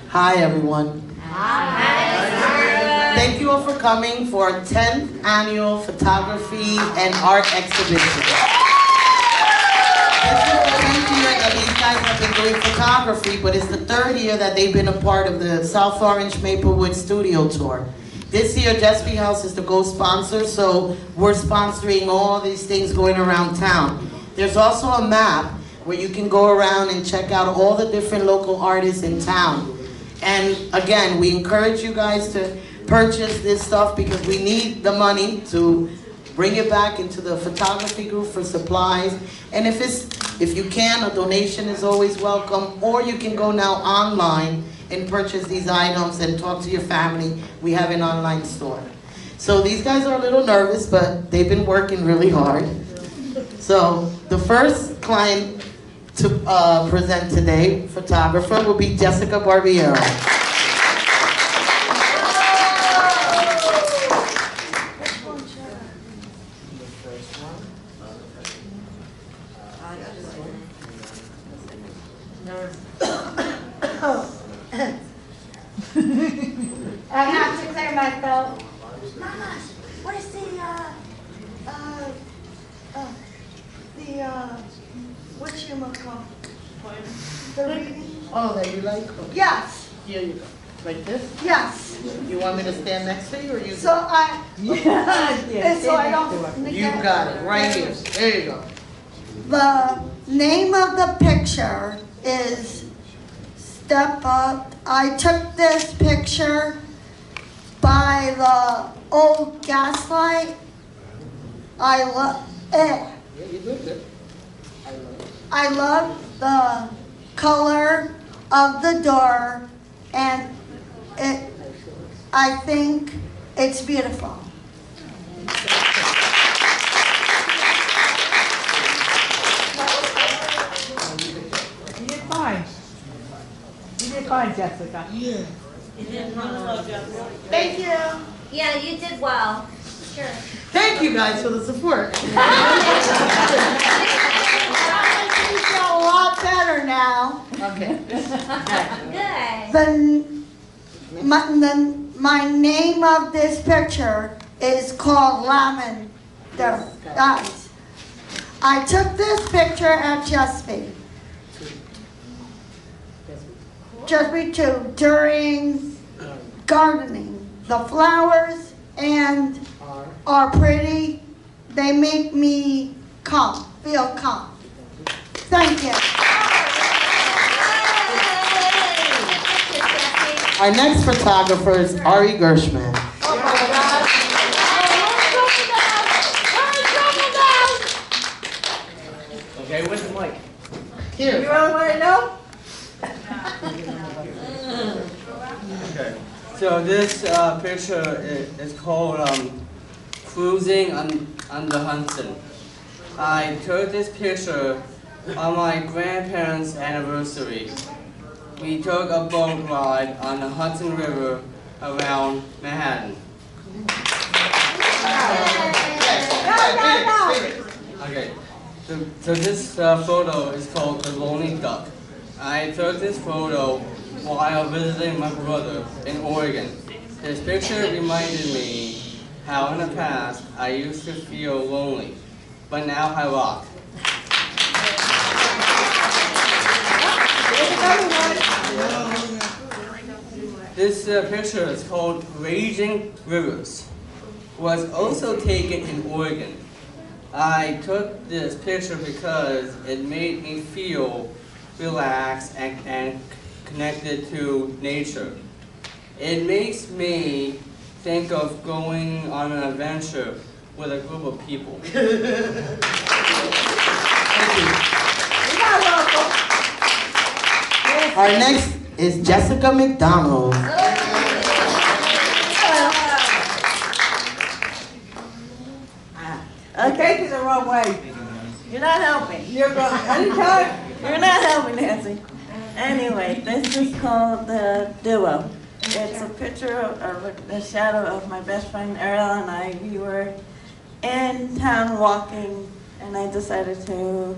Hi everyone. Hi. Thank you all for coming for our 10th annual photography and art exhibition. This is the 10th year that these guys have been doing photography, but it's the 3rd year that they've been a part of the South Orange Maplewood Studio Tour. This year, JESPY House is the co-sponsor, so we're sponsoring all these things going around town. There's also a map where you can go around and check out all the different local artists in town. And again, we encourage you guys to purchase this stuff because we need the money to bring it back into the photography group for supplies. And if you can, a donation is always welcome, or you can go now online and purchase these items and talk to your family. We have an online store. So these guys are a little nervous, but they've been working really hard. So the first client to present today, photographer, will be Jessica Barbiero. I have to clear my throat. Mama, where's whatchamacallit? The reading? Oh, that you like? Okay. Yes. Here you go. Like this? Yes. You want me to stand next to you, or you? So I. Yeah, so I don't. You got it right here. There you go. The name of the picture is Step Up. I took this picture by the old gas light. I love it. Yeah, you did it. I love the color of the door, and I think it's beautiful. You did fine. You did fine, Jessica. Yeah. You did well, Jessica. Thank you. Yeah, you did well. Sure. Thank you guys for the support. I feel a lot better now. Okay. Good. My name of this picture is called Lavender. Guys, I took this picture at JESPY 2 during gardening. The flowers are pretty. They make me feel calm. Thank you. Our next photographer is Ari Gershman. Oh my God. Okay, where's the mic? Here. You really want to know? Okay. So this picture is called Cruising on the Hudson. I took this picture on my grandparents' anniversary. We took a boat ride on the Hudson River around Manhattan. Okay, so this photo is called The Lonely Duck. I took this photo while visiting my brother in Oregon. This picture reminded me how in the past I used to feel lonely, but now I rock. This picture is called Raging Rivers. Was also taken in Oregon. I took this picture because it made me feel relaxed and connected to nature. It makes me think of going on an adventure with a group of people. Our next is Jessica McDonald. Okay, to the wrong way. You're not helping. You're going anytime. You're not helping, Nancy. Anyway, this is called the duo. It's a picture of the shadow of my best friend Earl and I. We were in town walking, and I decided to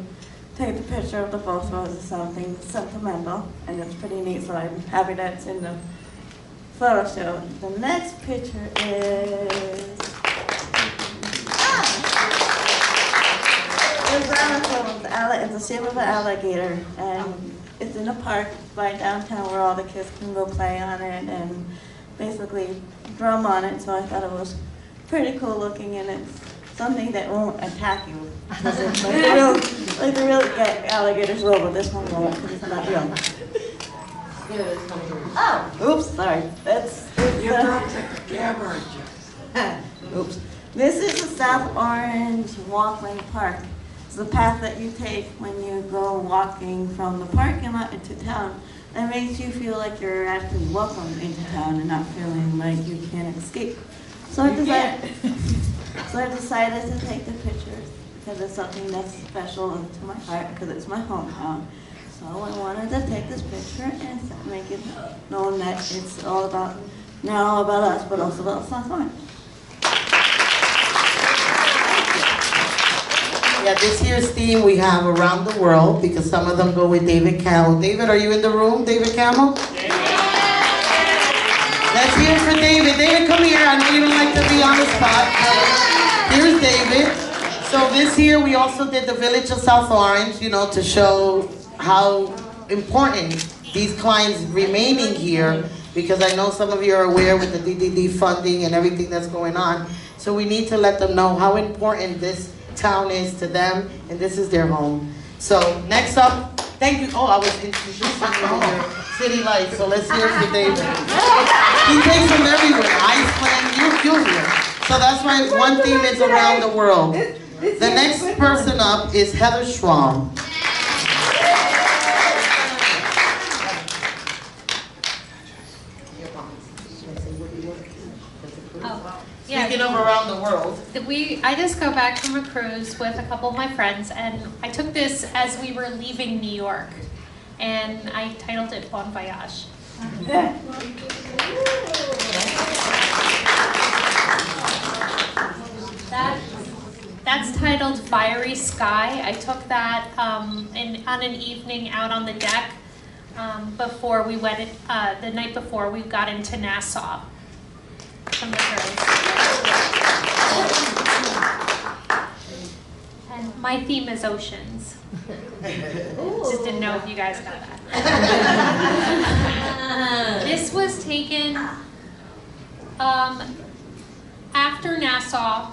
take the picture of the both rows as something sentimental, and it's pretty neat, so I'm happy that it's in the photo show. The next picture is... It's the shape of an alligator, and it's in a park by downtown where all the kids can go play on it and basically drum on it, so I thought it was pretty cool looking, and it's something that won't attack you. It's like the real alligators will, but this one won't because it's not real. Oh, oops, sorry. Oops. This is the South Orange Walkway Park. It's the path that you take when you go walking from the parking lot into town. That makes you feel like you're actually welcome into town and not feeling like you can't escape. So I decided to take the pictures because it's something that's special to my heart because it's my hometown. So I wanted to take this picture and make it known that it's all about, not all about us, but also about South Orange. Yeah, this year's theme we have around the world because some of them go with David Camel. David, are you in the room, David Camel? Yeah. Let's hear it for David. David, come here. I know you don't like to be on the spot. Here's David. So this year we also did the Village of South Orange, you know, to show how important these clients remaining here, because I know some of you are aware with the DDD funding and everything that's going on. So we need to let them know how important this town is to them, and this is their home. So next up, thank you. Oh, I was introducing you to your city lights, so let's hear it for David. He takes them everywhere, Iceland, you'll hear. So that's why one theme is around the world. The next person up is Heather Schwalm. Speaking of around the world. I just got back from a cruise with a couple of my friends, and I took this as we were leaving New York, and I titled it Bon Voyage. That's titled Fiery Sky. I took that on an evening out on the deck before we went, the night before we got into Nassau from the cruise. And my theme is oceans. Just didn't know if you guys got that. This was taken after Nassau.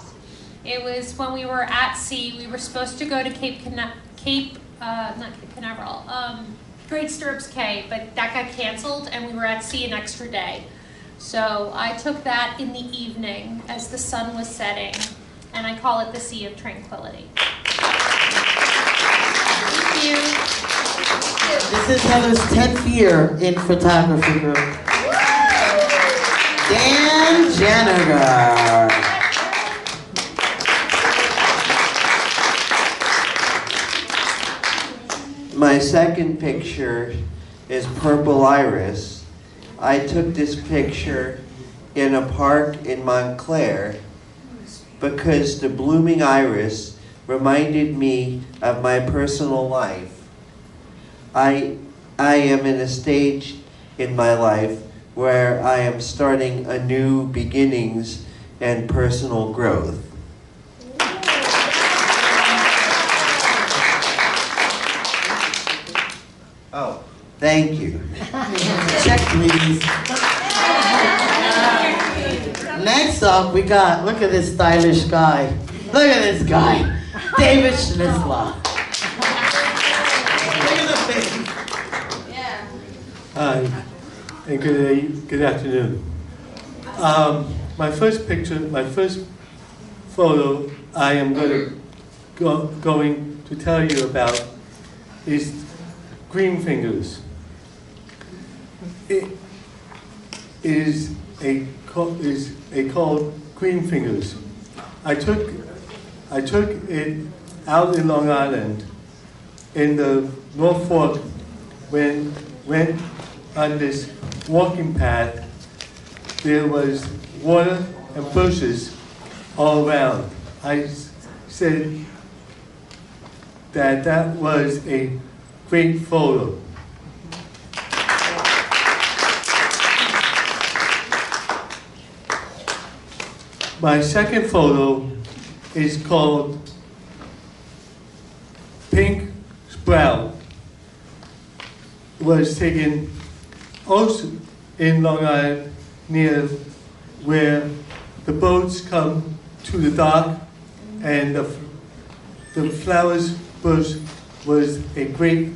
It was when we were at sea. We were supposed to go to Great Stirrups Cay, but that got canceled and we were at sea an extra day. So I took that in the evening as the sun was setting, and I call it the Sea of Tranquility. Thank you. This is Heather's 10th year in photography group. Dan Janiger. My second picture is Purple Iris. I took this picture in a park in Montclair because the blooming iris reminded me of my personal life. I am in a stage in my life where I am starting a new beginnings and personal growth. Oh, thank you. Check, please. Next up, we got, look at this stylish guy. Look at this guy, David Schnitzler. Look at the face. Yeah. Hi, and good afternoon. My first photo I am going to tell you about is green fingers. It is called green fingers. I took it out in Long Island in the North Fork when went on this walking path. There was water and bushes all around. I said, that that was a great photo. My second photo is called Pink Sprout. It was taken also in Long Island near where the boats come to the dock, and the flowers bush was a great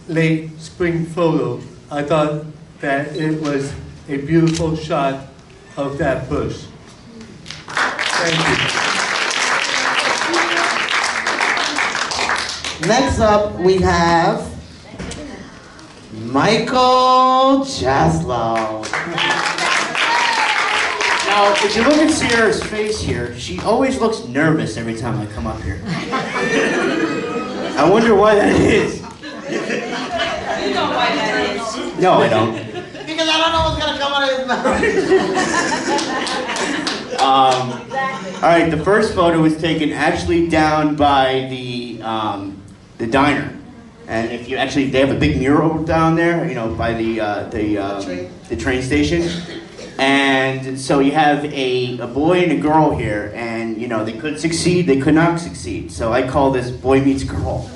late spring photo. I thought that it was a beautiful shot of that bush. Thank you. Next up, we have Michael Jaslow. Now, if you look at Sierra's face here, she always looks nervous every time I come up here. I wonder why that is. You know why that is. No, I don't. Because I don't know what's gonna come out of his mouth. All right, the first photo was taken actually down by the diner, and if you actually, they have a big mural down there, you know, by the train station, and so you have a boy and a girl here, and you know they could succeed, they could not succeed. So I call this boy meets girl.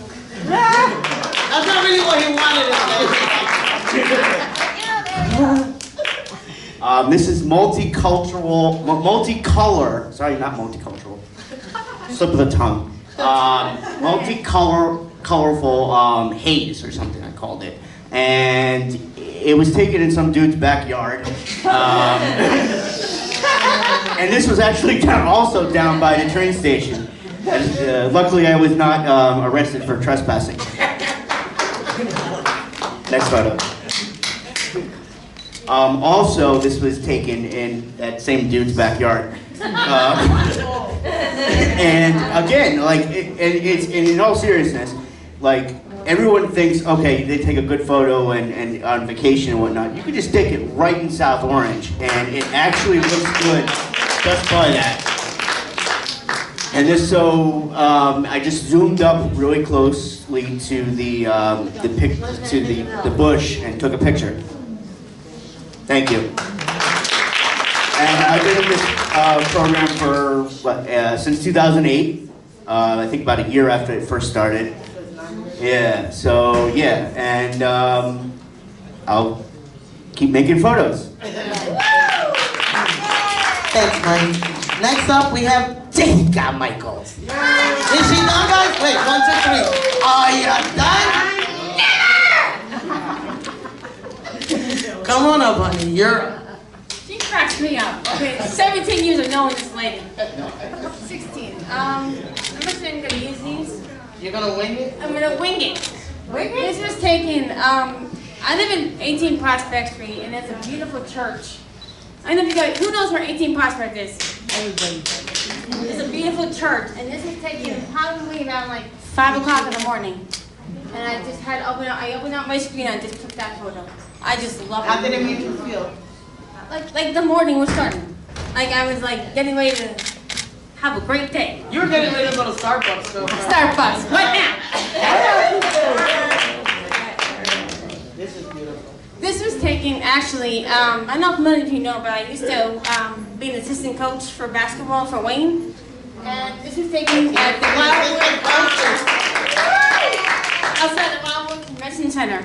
That's not really what he wanted to say. This is multicultural, multicolor, sorry, not multicultural, slip of the tongue. Colorful haze or something, I called it. And it was taken in some dude's backyard. And this was actually also down by the train station. Luckily, I was not arrested for trespassing. Next photo. Also, this was taken in that same dude's backyard. And again, like, it's in all seriousness, like, everyone thinks, okay, they take a good photo and on vacation and whatnot. You could just take it right in South Orange, and it actually looks good just by that. And this, so I just zoomed up really closely to the bush and took a picture. Thank you. And I've been in this program for since 2008. I think about a year after it first started. Yeah. So yeah, and I'll keep making photos. Thanks, Mike. Next up, we have Jessica Michaels. Is she done, guys? Wait, 1, 2, 3. Are you done? Come on up, honey. You're. She cracks me up. Okay, 17 years of knowing this lady. 16. I'm just gonna use these. You're gonna wing it? I'm gonna wing it. This was taken, I live in 18 Prospect Street, and it's a beautiful church. I know if you guys, who knows where 18 Prospect is? Everybody. It's a beautiful church, and this was taken probably around like 5 o'clock in the morning. And I just had I opened up my screen and I just took that photo. I just love it. How did it make you feel? Like the morning was starting. Like I was like getting ready to have a great day. You were getting ready to go to Starbucks, though. Starbucks, what now? This is beautiful. This was taken actually, I don't know if many of you know, but I used to be an assistant coach for basketball for Wayne. And this was taken at the outside the Wildwood Convention Center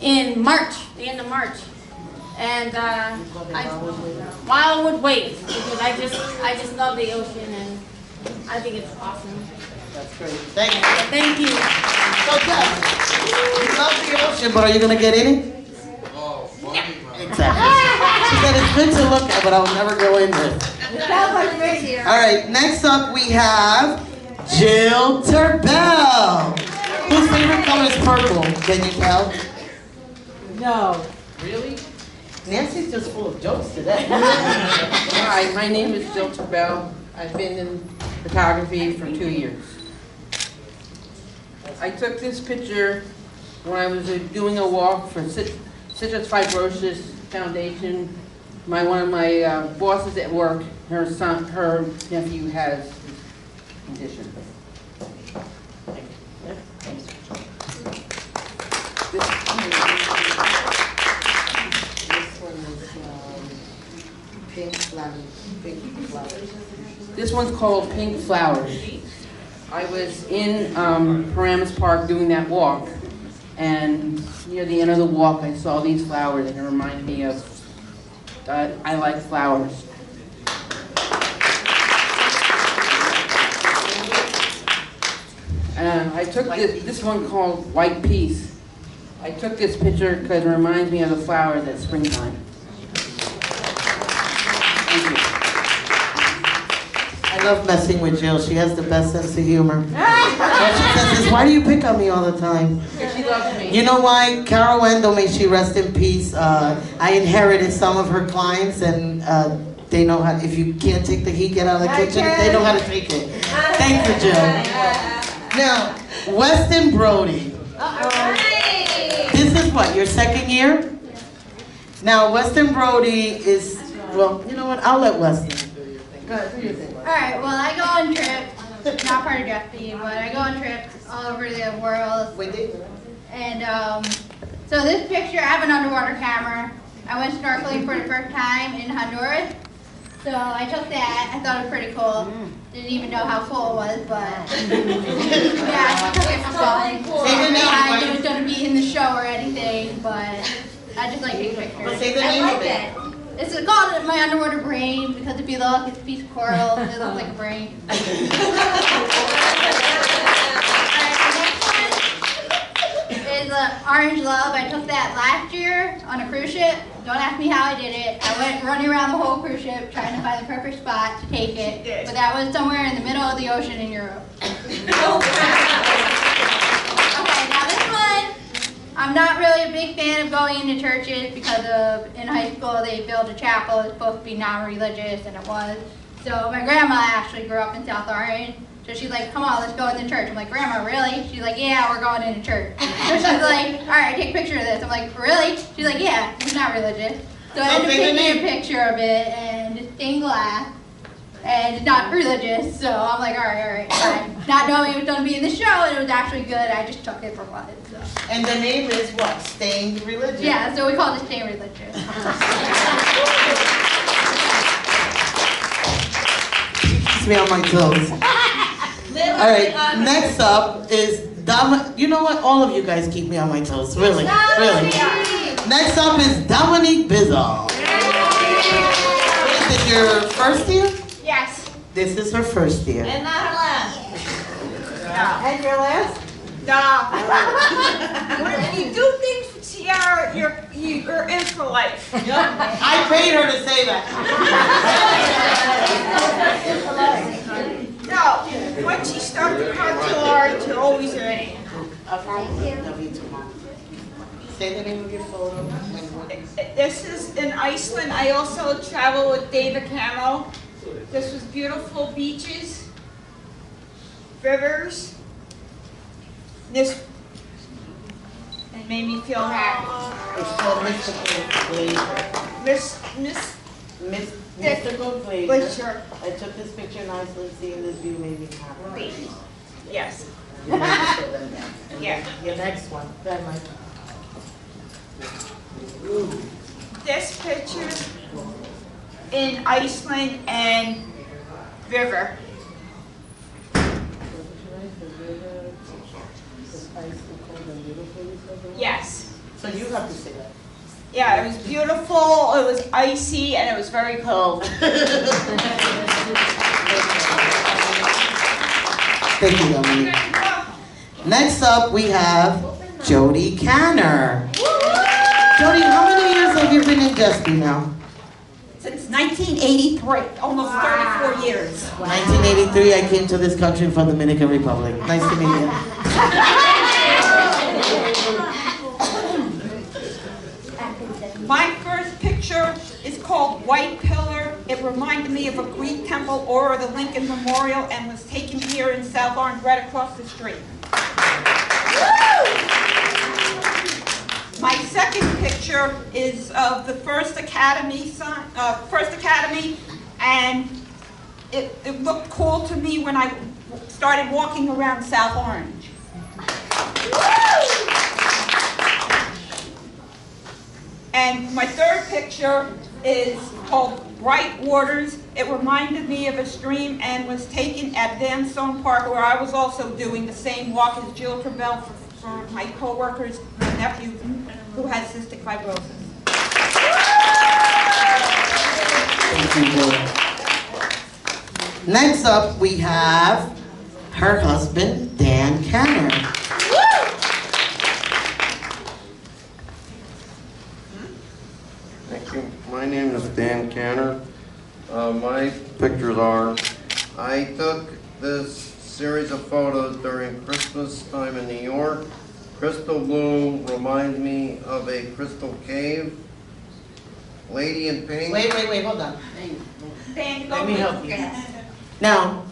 in March, the end of March. And Wildwood Waves, because I just love the ocean and I think it's awesome. That's great. Thank you. Thank you. So, Jeff, you love the ocean, but are you going to get in it? Oh, funny, man. Exactly. She said it's good to look at, but I'll never go in there. All right, next up we have Jill Turbell. Whose favorite color is purple? Can you tell? No. Really? Nancy's just full of jokes today. Hi, my name is Jill Turbell. I've been in photography for 2 years. I took this picture when I was doing a walk for Citrus Fibrosis Foundation. One of my bosses at work, her nephew has this condition. This one's called Pink Flowers. I was in Paramus Park doing that walk, and near the end of the walk I saw these flowers and it reminded me of I like flowers. And I took this one called White Peace. I took this picture because it reminds me of the flowers at springtime. Thank you. I love messing with Jill. She has the best sense of humor. What she says is, why do you pick on me all the time? She loves me. You know why? Carol Wendell, may she rest in peace. I inherited some of her clients, and they know how, if you can't take the heat, get out of the kitchen. They know how to take it. Thank you, Jill. Now, Weston Brody. This is what, your second year? Now, Weston Brody is, well, you know what? I'll let Weston do your thing. Go ahead, do your thing. Alright, well, I go on trips, not part of JESPY, but I go on trips all over the world. And so this picture, I have an underwater camera. I went snorkeling for the first time in Honduras. So I took that. I thought it was pretty cool. Didn't even know how full it was, but yeah, I took it for fun. I didn't know it was going to be in the show or anything, but I just like taking pictures. Well, say the name of it. It's called my underwater brain because if you look, it's a piece of coral. It looks like a brain. Is Orange Love. I took that last year on a cruise ship. Don't ask me how I did it. I went running around the whole cruise ship trying to find the perfect spot to take it. But that was somewhere in the middle of the ocean in Europe. Okay, now this one, I'm not really a big fan of going into churches because in high school they built a chapel. It's supposed to be non-religious, and it was. So my grandma actually grew up in South Orange. So she's like, come on, let's go in the church. I'm like, Grandma, really? She's like, yeah, we're going into church. So she's like, all right, take a picture of this. I'm like, really? She's like, yeah, it's not religious. So I ended up taking a picture of it, and it's stained glass, and it's not religious. So I'm like, all right, fine. Not knowing it was going to be in the show, and it was actually good. I just took it for fun. So. And the name is what? Stained Religious? Yeah, so we call it Stained Religious. Keeps me on my toes. All right, next up is you know what? All of you guys keep me on my toes, really, really. Next up is Dominique Bizzle. Is it your first year? Yes. This is her first year. And not her last. No. And your last? No. When you do things for Tiara, you're in for life. I paid her to say that. No, once you start to work too hard, you're always ready. Say the name of your photo. This is in Iceland. I also travel with David Camo. This was beautiful beaches, rivers. This it made me feel happy. It's called Mystical Glacier. Mystical Glacier. I took this picture in Iceland, seeing this view made me happy. Yes. Yeah. Your next one. That might. This picture in Iceland and river. Yes. So you have to say that. Yeah, it was beautiful, it was icy, and it was very cold. Thank you, Dominique. Next up, we have Jody Canner. Jody, how many years have you been in JESPY now? Since 1983, almost 34 years. 1983, I came to this country from the Dominican Republic. Nice to meet you. My first picture is called White Pillar. It reminded me of a Greek temple or the Lincoln Memorial and was taken here in South Orange right across the street. My second picture is of the First Academy, and it looked cool to me when I started walking around South Orange. And my third picture is called bright waters. It reminded me of a stream and was taken at Van Stone Park, where I was also doing the same walk as Jill Trabell for my co-worker's nephew who has cystic fibrosis. Thank you, Jill. Next up, we have her husband, Dan Canner. Thank you. My name is Dan Canner. My pictures are, I took this series of photos during Christmas time in New York. Crystal blue reminds me of a crystal cave. Lady in pink. Wait, hold on. Dan, Let me help you. Now,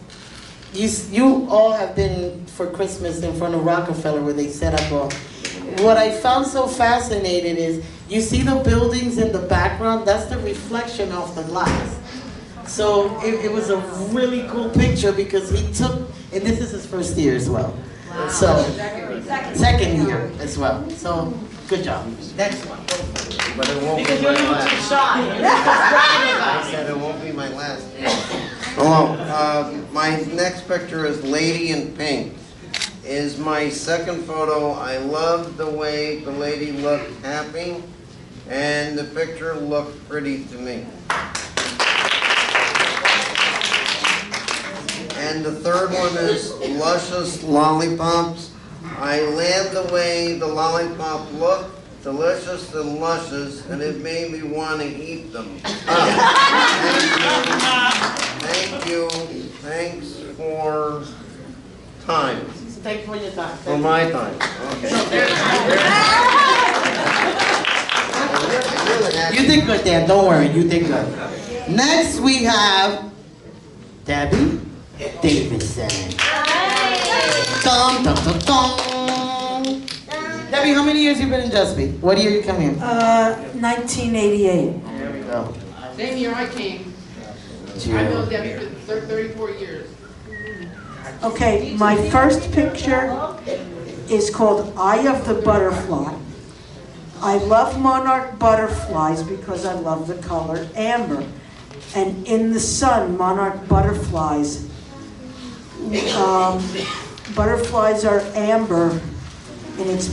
you all have been for Christmas in front of Rockefeller where they set up all. What I found so fascinating is, you see the buildings in the background? That's the reflection of the glass. So it was a really cool picture because he took, and this is his first year as well. Wow. So, second year as well. So, good job. Next one. But it won't Because be you're my a little last. too shy. I said it won't be my last. Hello. My next picture is Lady in Pink. Is my second photo. I love the way the lady looked happy, and the picture looked pretty to me. And the third one is Luscious Lollipops. I love the way the lollipop looked, delicious and luscious, and it made me want to eat them. Thank you. Thanks for time. Thank you for your time. For my time. Okay. You did good, Dan. Don't worry. You did good. Next, we have Debbie Davidson. Dum, dum, dum, dum. Debbie, how many years you been in JESPY? What year you come here? 1988. There we go. Same year I came. Jill. I've known Debbie for 34 years. Okay, my first picture is called Eye of the Butterfly. I love monarch butterflies because I love the color amber. And in the sun, monarch butterflies, butterflies are amber in its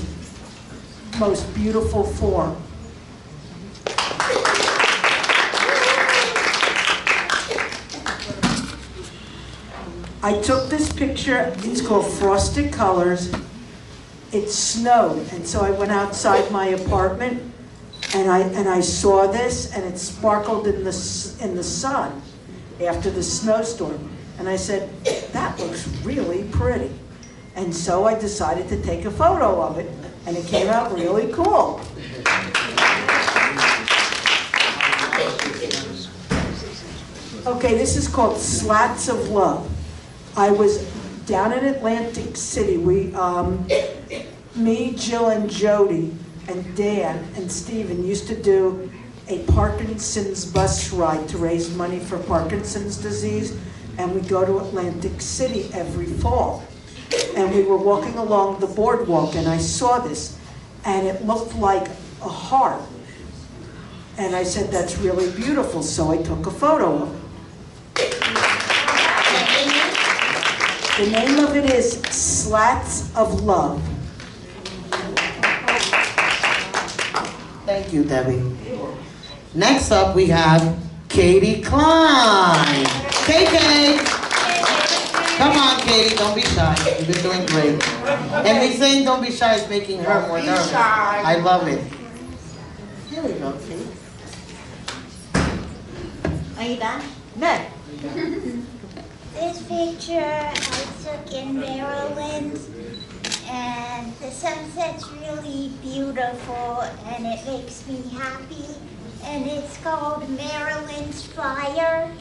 most beautiful form. I took this picture, it's called Frosted Colors. It snowed, and so I went outside my apartment and I saw this, and it sparkled in the sun after the snowstorm. And I said, that looks really pretty. And so I decided to take a photo of it, and it came out really cool. Okay, this is called Slats of Love. I was down in Atlantic City. Me, Jill, and Jody, and Dan, and Steven used to do a Parkinson's bus ride to raise money for Parkinson's disease, and we go to Atlantic City every fall. And we were walking along the boardwalk, and I saw this, and it looked like a heart. And I said, that's really beautiful, so I took a photo of it. The name of it is Slats of Love. Thank you, Debbie. Next up, we have Katie Klein. KK! Come on, Katie, don't be shy. You've been doing great. And me saying don't be shy is making her more nervous. I love it. Here we go, Katie. Are you done? No. This picture I took in Maryland, and the sunset's really beautiful, and it makes me happy, and it's called Maryland's Fire.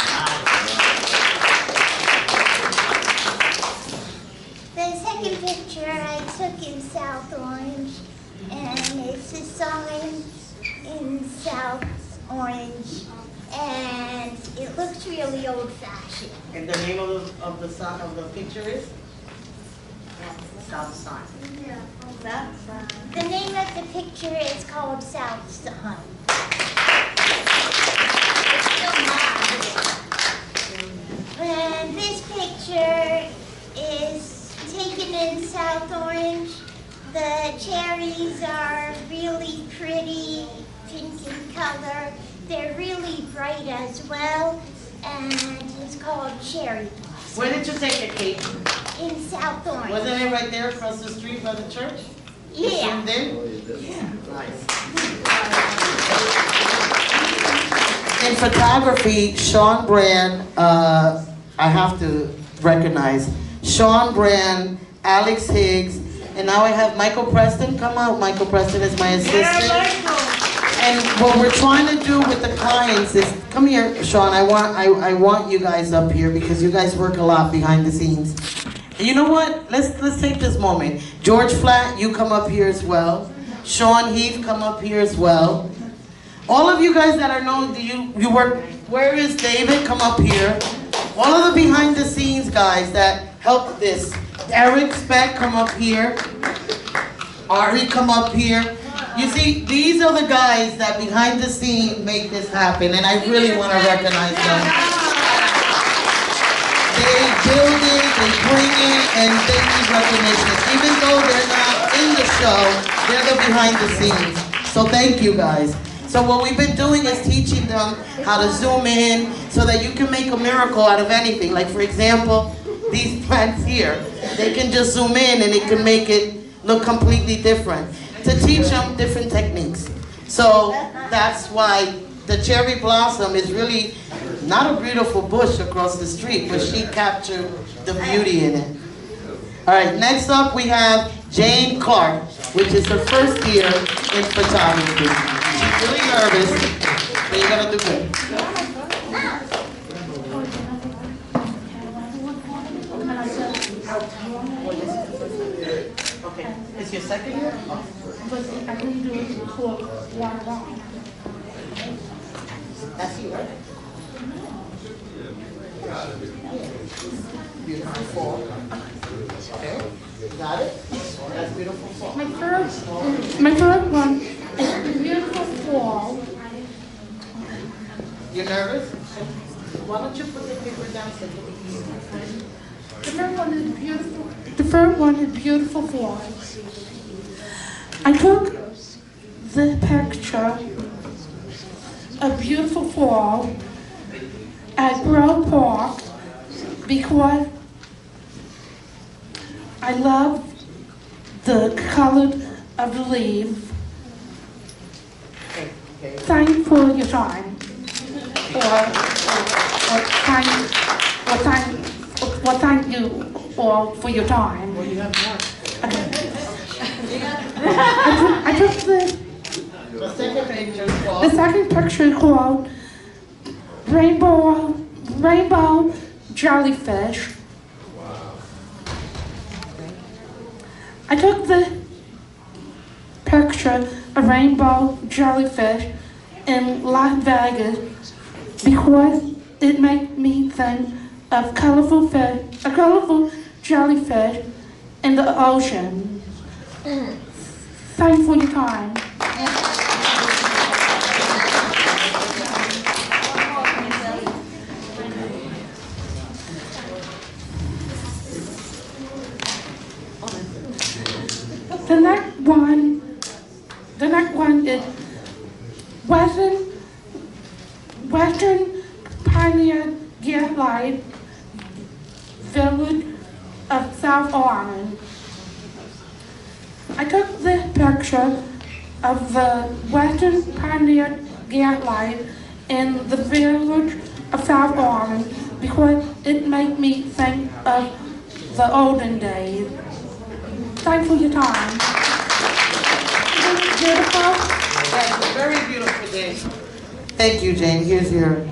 The second picture I took in South Orange, and it's a sign in South Orange, and it looks really old-fashioned. And the name of the picture is? South Sign. Yeah. South Sign. The name of the picture is called South Sign. It's still mine. South Orange. The cherries are really pretty, pink in color. They're really bright as well, and it's called cherry blossom. Where did you take it, Kate? In South Orange. Wasn't it right there across the street by the church? Yeah. Yeah. Nice. In photography, Sean Brand, I have to recognize Sean Brand, Alex Higgs, and now I have Michael Preston. Come out, Michael Preston is my assistant. And what we're trying to do with the clients is, come here, Sean. I want you guys up here because you guys work a lot behind the scenes. And you know what? Let's take this moment. George Flatt, you come up here as well. Sean Heath, come up here as well. All of you guys that are known, you work. Where is David? Come up here. All of the behind the scenes guys that help this. Eric Speck, come up here. Ari, come up here. You see, these are the guys that behind the scene make this happen, and I really want to recognize them. They build it, they bring it, and they need recognition. Even though they're not in the show, they're the behind the scenes. So thank you guys. So what we've been doing is teaching them how to zoom in so that you can make a miracle out of anything. Like for example, these plants here, they can just zoom in and it can make it look completely different. To teach them different techniques. So that's why the cherry blossom is really not a beautiful bush across the street, but she captured the beauty in it. All right, next up we have Jane Clark, which is her first year in photography. She's really nervous, but you're gonna do good. Okay, it's your second year? Oh. But I can do it for 1 round. That's you, right? Beautiful fall. Okay, got it? That's beautiful fall. My third one is beautiful fall. You nervous? Why don't you put the paper down so you can easy? The third one is beautiful. The third one is beautiful fall. I took the picture of beautiful fall at Grove Park because I love the color of the leaves. Thank you for your time. Thank you all for your time. Well, you have more. Okay. I took the second picture called. The second picture called Rainbow Jellyfish. Wow. I took the picture of rainbow jellyfish in Las Vegas because it made me think of colorful jellyfish in the ocean. Thank you for your time. The next one is Western Pioneer Gaslight Village of South Orange. I took this picture of the Western Pioneer Gaslight in the village of South Orange because it made me think of the olden days. Thanks for your time. Isn't it beautiful? That's a very beautiful day. Thank you, Jane. Here's your.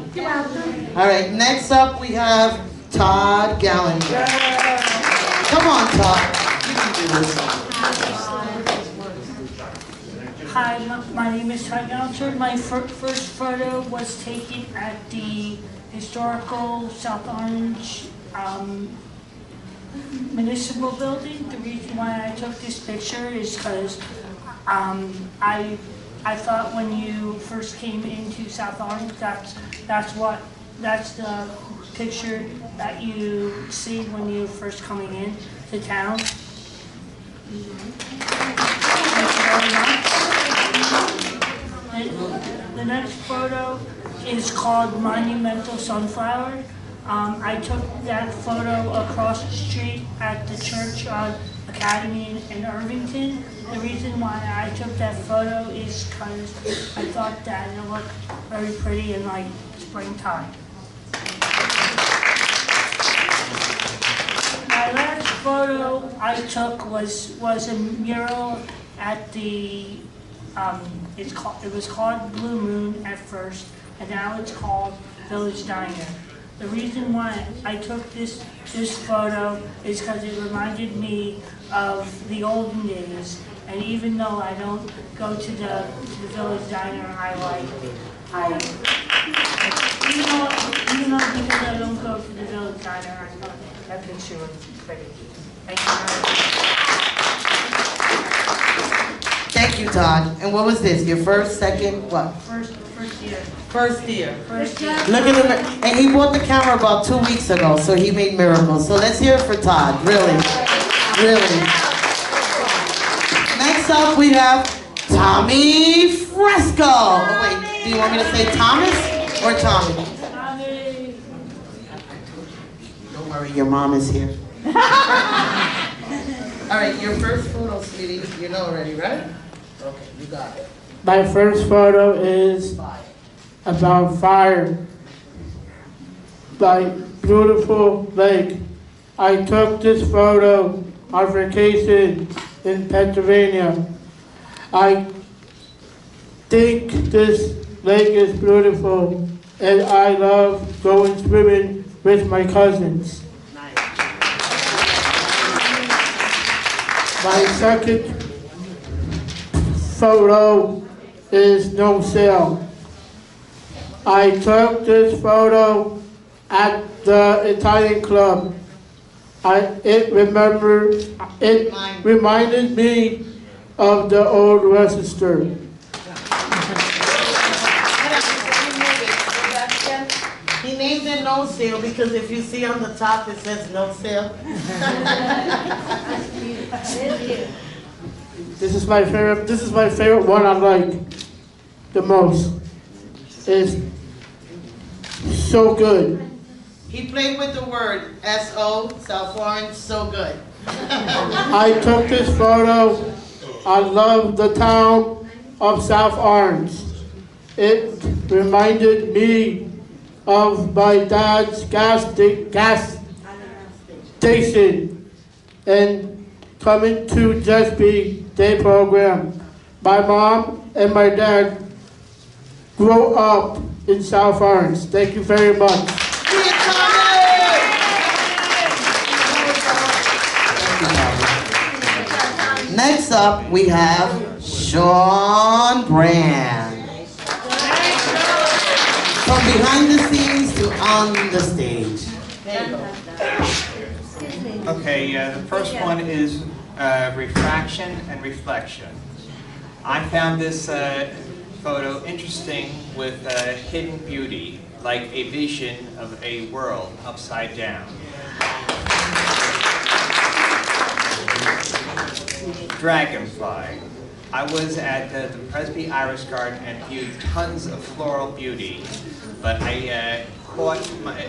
All right, next up we have Todd Gallinger. Come on, Todd. You can do this. Hi, my name is Todd Gallinger. My first photo was taken at the historical South Orange Municipal Building. The reason why I took this picture is because I thought when you first came into South Orange, that's the picture that you see when you're first coming in to town. The next photo is called Monumental Sunflower. I took that photo across the street at the Church Academy in Irvington. The reason why I took that photo is because I thought that it looked very pretty in like springtime. My last photo I took was a mural at the it was called Blue Moon at first, and now it's called Village Diner. The reason why I took this photo is because it reminded me of the olden days, and even though I don't go to the Village Diner, even though because I don't go to the Village Diner, I thought that picture was pretty. Thank you very much. Thank you, Todd. And what was this? Your first, second, what? First year. First year. First year. Look at him. And he bought the camera about 2 weeks ago, so he made miracles. So let's hear it for Todd. Really. Really. Next up, we have Tommy Fresco. Oh, wait. Do you want me to say Thomas or Tommy? Tommy. Don't worry, your mom is here. All right, your first photo, sweetie. You know already, right? Okay, you got it. My first photo is about fire by beautiful lake. I took this photo on vacation in Pennsylvania. I think this lake is beautiful, and I love going swimming with my cousins. My second photo is no sale. I took this photo at the Italian club. It reminded me of the old Rochester. He named it no sale because if you see on the top it says no sale. This is my favorite one I like the most. It's so good. He played with the word S-O, South Orange, so good. I took this photo. I love the town of South Orange. It reminded me of my dad's gas station and coming to JESPY Day program. My mom and my dad grew up in South Orange. Thank you very much. Next up, we have Sean Brand. From behind the scenes to on the stage. There you go. Okay, the first one is refraction and reflection. I found this photo interesting with hidden beauty, like a vision of a world upside down. Dragonfly. I was at the Presby Iris Garden and viewed tons of floral beauty, but it caught my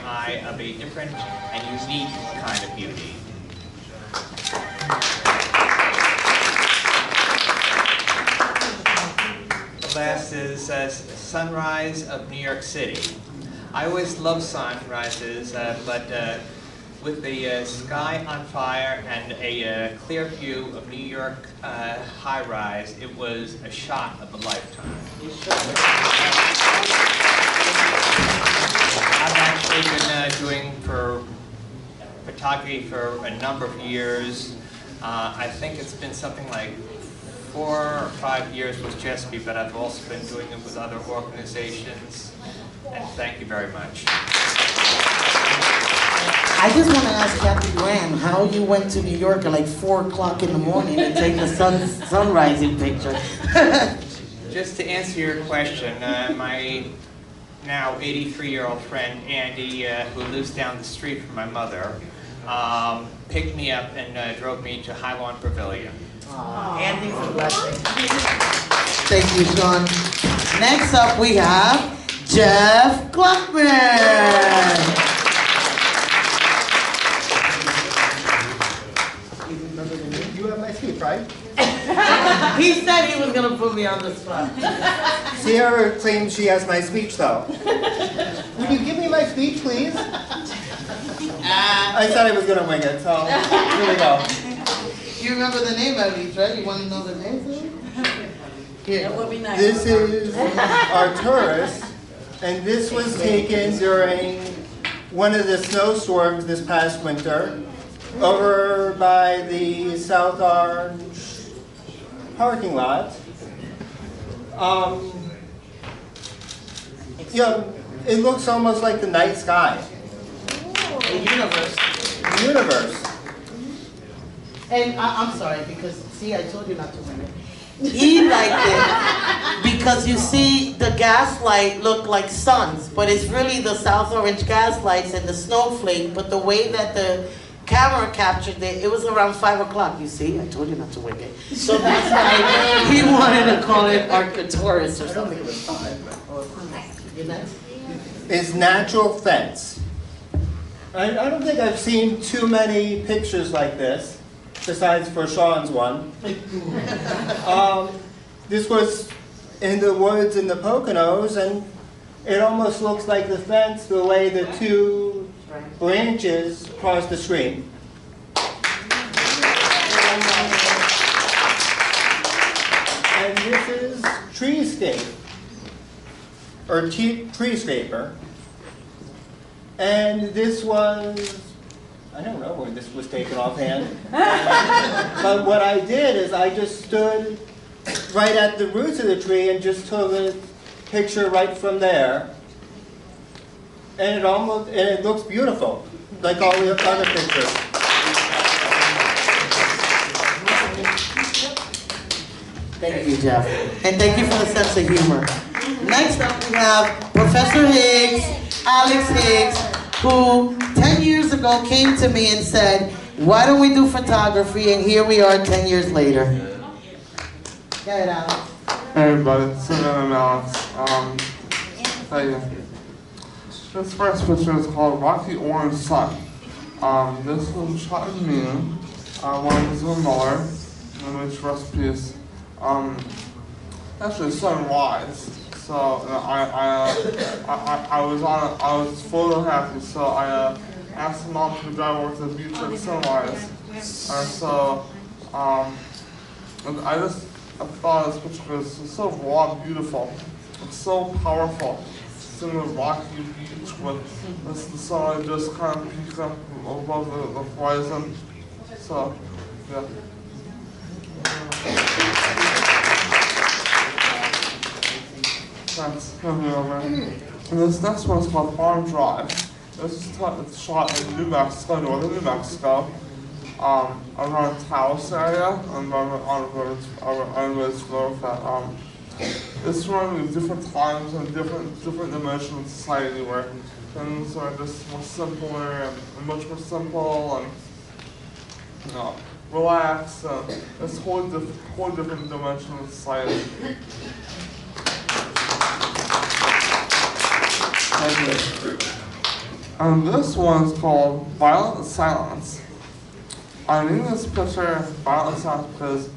eye of a different and unique kind of beauty. The last is sunrise of New York City. I always love sunrises, but with the sky on fire and a clear view of New York high-rise, it was a shot of a lifetime. I've actually been doing photography for a number of years. I think it's been something like 4 or 5 years with JESPY, but I've also been doing it with other organizations. And thank you very much. I just want to ask Kathy Graham how you went to New York at like 4 o'clock in the morning to take the sunrising picture. Just to answer your question, my now 83-year-old friend Andy, who lives down the street from my mother, picked me up and drove me to Highland Pavilion. Andy's a blessing. Thank you, Sean. Next up, we have Jeff Gluckman. You have my speech, right? He said he was going to put me on the spot. Sierra claims she has my speech, though. Would you give me my speech, please? I said I was going to wing it, so here we go. You remember the name at least, right? You want to know the name? Here. That would be nice. This is Arcturus, and this was taken during one of the snowstorms this past winter over by the South Orange parking lot. You know, it looks almost like the night sky. The universe. The universe. And I'm sorry, because, see, I told you not to win it. He liked it because you see the gas light look like suns, but it's really the South Orange gas lights and the snowflake, but the way that the camera captured it, it was around 5 o'clock, you see? I told you not to wing it. So that's why he wanted to call it Arcturus or something. You next? Is natural fence. I don't think I've seen too many pictures like this, besides for Sean's one. This was in the woods in the Poconos, and it almost looks like the fence the way the two branches cross the stream. And this is treescape, or treescaper. And this was, I don't know where this was taken offhand. But what I did is I just stood right at the roots of the tree and just took a picture right from there. And it looks beautiful, like all the other pictures. Thank you, Jeff. And thank you for the sense of humor. Next up, we have Professor Higgs, Alex Higgs, who 10 years ago came to me and said, why don't we do photography? And here we are 10 years later. Go ahead, Alex. Hey everybody, so I'm Alex. Hey, this first picture is called Rocky Orange Sun. This was shot in Maine. One was in Muller, and which rest in peace. Actually sunrise. So I was photo happy. So I asked mom to drive over to the beach at sunrise. And so I thought this picture was so raw and beautiful. It's so powerful. It's in the rocky beach with the sun just kind of peeking up above the horizon. So, yeah. Thanks. And this next one is called Farm Drive. This is shot in New Mexico, northern New Mexico. Around Taos area, and on Woods Road. It's running at different times and different dimensions of society where things are just more simpler and much more simple and relaxed. It's a whole different dimension of society. And this one is called Violent Silence. I named this picture Violent Silence because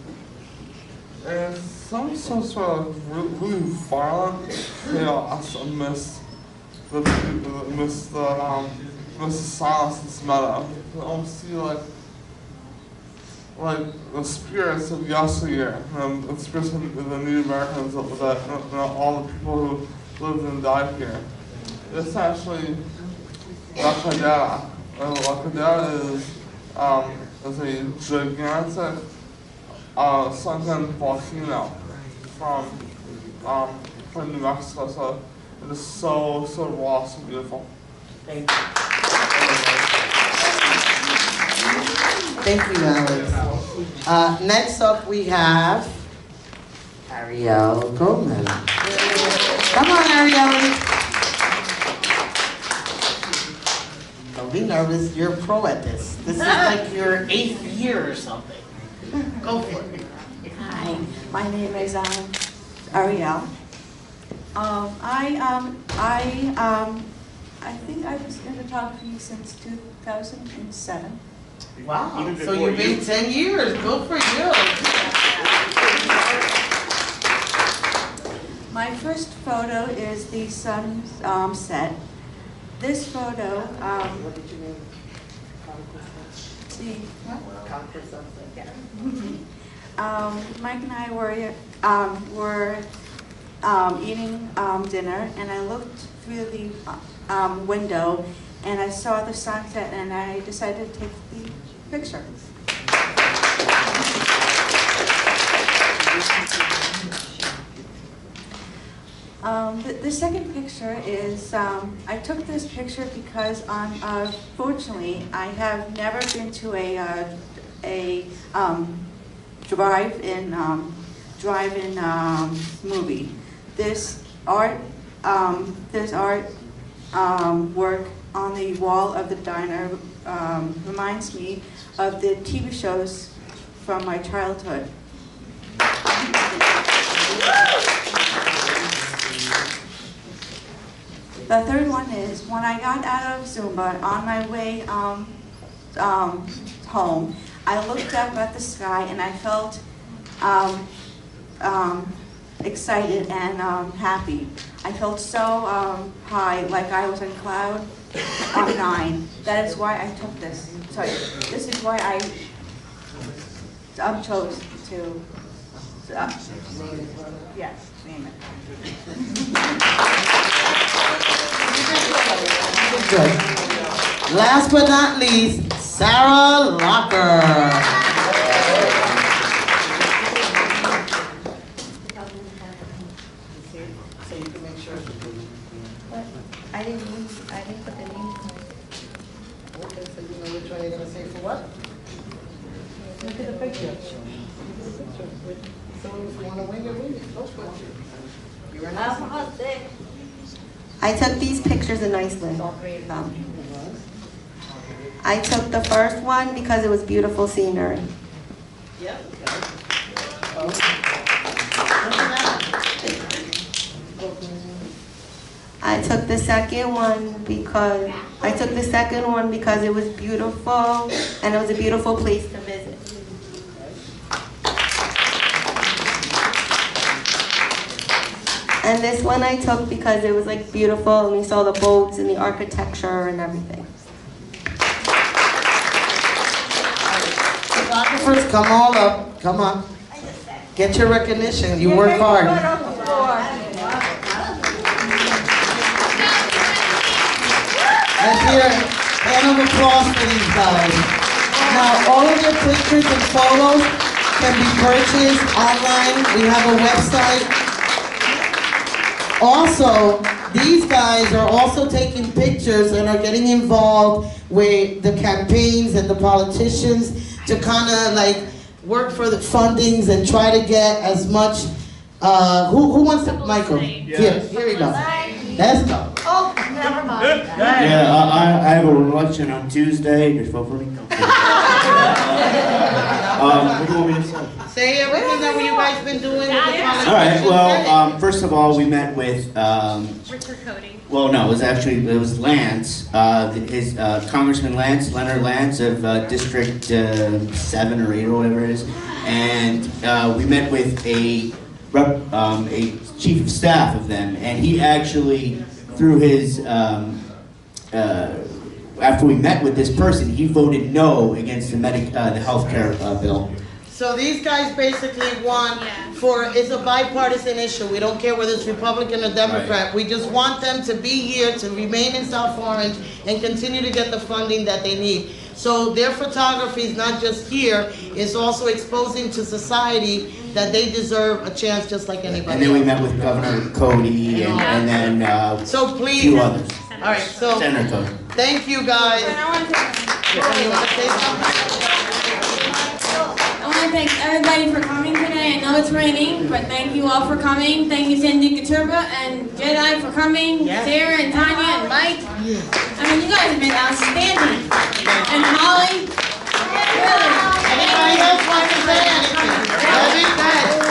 it's some sort of really violent chaos amidst the silence that's meadow. You almost see like the spirits of yesteryear, and the spirits of the Native Americans, all the people who lived and died here. It's actually La Cadera. La Cadera is a gigantic sunken volcano from New Mexico. So it is so raw, so beautiful. Thank you. Thank you, Alex. Next up, we have Ariel Goldman. Come on, Ariel. Don't be nervous, you're a pro at this. This is like your 8th year or something. Go for it. Hi, my name is Ariel. I think I was in photography since 2007. Wow, so you've been 10 years. Good for you. My first photo is the sunset. This photo, Mike and I were eating dinner, and I looked through the window, and I saw the sunset, and I decided to take the picture. The second picture is, I took this picture because fortunately, I have never been to a drive-in movie. This art work on the wall of the diner reminds me of the TV shows from my childhood. The third one is, when I got out of Zumba, on my way home, I looked up at the sky and I felt excited and happy. I felt so high, like I was in cloud 9. That is why I took this. Sorry, this is why I chose to yes, name it. Good. Last but not least, Sarah Locker. I didn't put the name. Okay, so you know which one you're going to say for what? Look at the picture. So if you want to wing it, go for it. You're an I took these pictures in Iceland, all 3 of them. I took the first one because it was beautiful scenery. Yep. I took the second one because it was beautiful and it was a beautiful place to visit. And this one I took because it was like beautiful and we saw the boats and the architecture and everything. Photographers, come all up. Come on. Get your recognition. You work hard. Let's hear a hand of applause for these guys. Now, all of your pictures and photos can be purchased online. We have a website. Also, these guys are also taking pictures and are getting involved with the campaigns and the politicians to kind of like work for the fundings and try to get as much. Who wants to, Michael? Here we go. Let's go. Oh, never mind. Yeah, I have a election on Tuesday. Just vote for me. What do you want me to say? Say everything that you guys been doing with the politicians. All right. Well, first of all, we met with. Richard Cody. Well, no, it was Lance, his Congressman Leonard Lance of District 7 or 8 or whatever it is, and we met with a chief of staff of them, and he actually, through his after we met with this person, he voted no against the healthcare bill. So these guys basically want it's a bipartisan issue. We don't care whether it's Republican or Democrat. Right. We just want them to be here, to remain in South Orange, and continue to get the funding that they need. So their photography is not just here, it's also exposing to society that they deserve a chance just like anybody And then we met with Governor Cody and then so please, a few others. All right, so Senator Cody. Thank you guys. I want to to thank everybody for coming today. I know it's raining, but thank you all for coming. Thank you, Cindy Katurba and Jedi for coming. Yes. Sarah and Tanya and Mike. I mean, you guys have been outstanding. And Holly. Really. Anybody else want to say anything?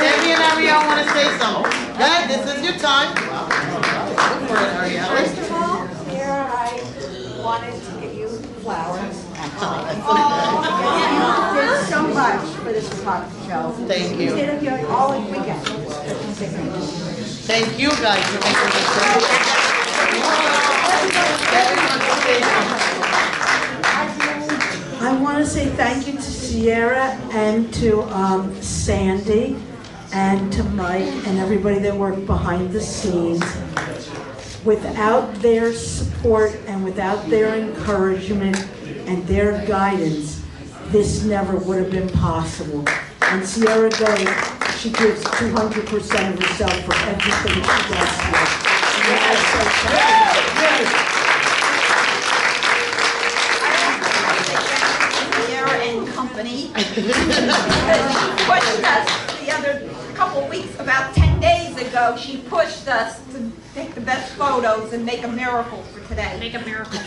Debbie and Ariel want to say something. Guys, this is your time. Go for it, Ariel. First of all, Sarah, I wanted to get you flowers. You did so much for this puppet show. Thank you. You stayed up here all weekend. Thank you guys for making this show. Debbie wants to say something. I want to say thank you to Sierra and to Sandy and to Mike and everybody that worked behind the scenes. Without their support and without their encouragement and their guidance, this never would have been possible. And Sierra goes, she gives 200% of herself for everything she does here. And I say thank you. Sierra and company. She pushed us the other couple weeks, about 10 days ago, she pushed us to take the best photos and make a miracle for today. Make a miracle. I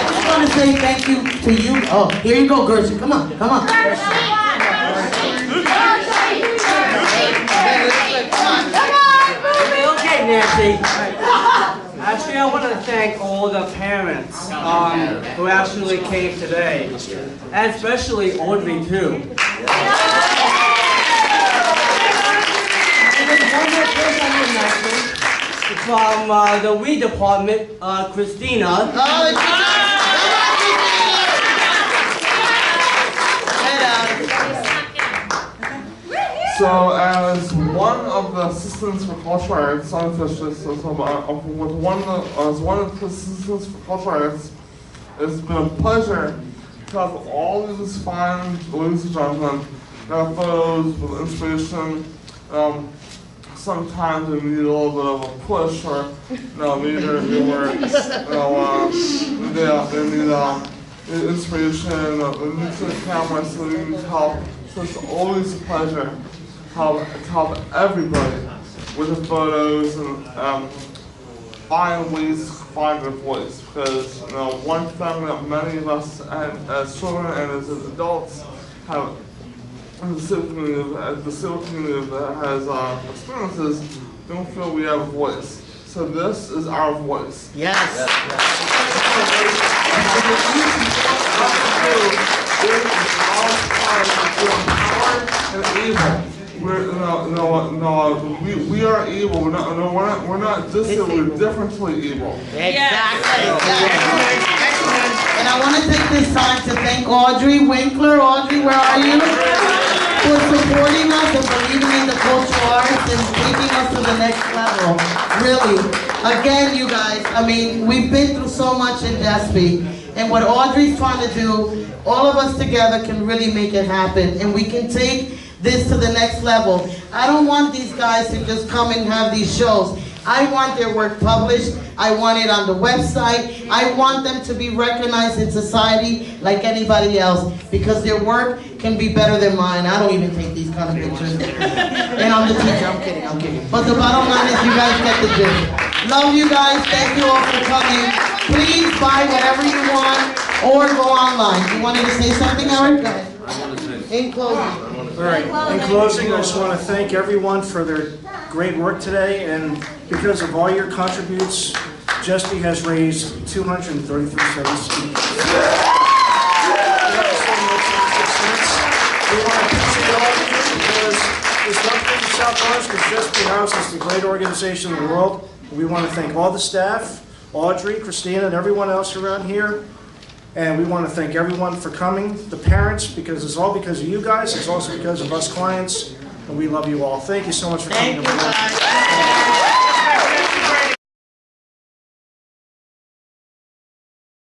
just want to say thank you to you. Oh, here you go, Gershon. Come on, come on. Okay, Nancy. Actually, I want to thank all the parents who actually came today, and especially Audrey too. And then one more person I would mention from the weed department, Christina. So, as one of the assistants for cultural arts, as one of the assistants for cultural arts, it's been a pleasure to have all of these fine ladies and gentlemen that photos with inspiration. Sometimes they need a little bit of a push, or maybe they need inspiration, they need the camera, so they need help. So it's always a pleasure to help everybody with the photos and find ways to find their voice. Because one thing that many of us as children and as adults have in the civic community that has experiences, don't feel we have a voice. So this is our voice. Yes. We are able. We're not distant. We're differently able. Exactly. And I want to take this time to thank Audrey Winkler. Audrey, where are you? For supporting us and believing in the cultural arts and taking us to the next level. Really. Again, you guys, I mean, we've been through so much in JESPY. And what Audrey's trying to do, all of us together can really make it happen. And we can take this to the next level. I don't want these guys to just come and have these shows. I want their work published. I want it on the website. I want them to be recognized in society like anybody else, because their work can be better than mine. I don't even take these kind of pictures. And I'm the teacher. I'm kidding. But the bottom line is you guys get the gist. Love you guys. Thank you all for coming. Please buy whatever you want or go online. You wanted to say something, Eric? Go ahead. In closing. All right, in closing, I just want to thank everyone for their great work today, and because of all your contributes, JESPY has raised $233.76. We want to appreciate all of you because there's one thing in South Orange, because JESPY House is the great organization in the world. We want to thank all the staff, Audrey, Christina, and everyone else around here. And we want to thank everyone for coming, the parents, because it's all because of you guys. It's also because of us clients, and we love you all. Thank you so much for coming. Thank you, guys.